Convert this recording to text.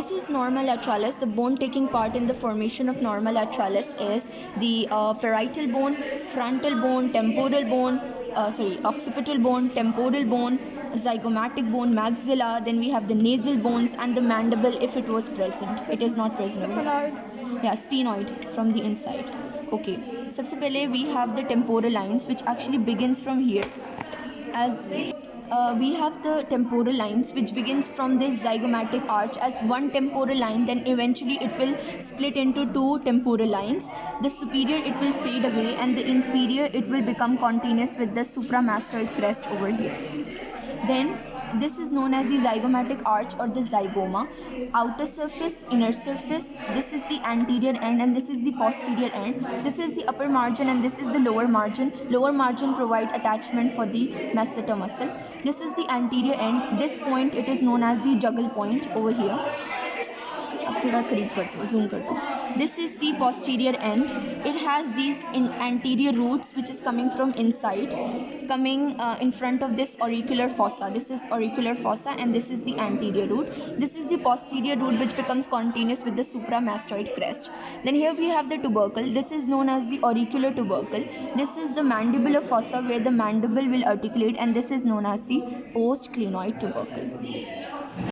This is norma lateralis. The bone taking part in the formation of norma lateralis is the parietal bone, frontal bone, temporal bone, occipital bone, temporal bone, zygomatic bone, maxilla. Then we have the nasal bones and the mandible if it was present. It is not present. Yeah, sphenoid from the inside. Okay. सबसे पहले we have the temporal lines which actually begins from here. As we have the temporal lines which begins from this zygomatic arch as one temporal line, then eventually it will split into two temporal lines. The superior it will fade away and the inferior it will become continuous with the supramastoid crest over here. Then this is known as the zygomatic arch or the zygoma. Outer surface, inner surface, this is the anterior end and this is the posterior end. This is the upper margin and this is the lower margin. Lower margin provide attachment for the masseter muscle. This is the anterior end. This point it is known as the jugal point over here. अब थोड़ा करीब करते हो, zoom करते हो. This is the posterior end. It has these anterior roots which is coming from inside, coming in front of this auricular fossa. This is auricular fossa and this is the anterior root. This is the posterior root which becomes continuous with the supramastoid crest. Then here we have the tubercle. This is known as the auricular tubercle. This is the mandibular fossa where the mandible will articulate, and this is known as the postclinoid tubercle.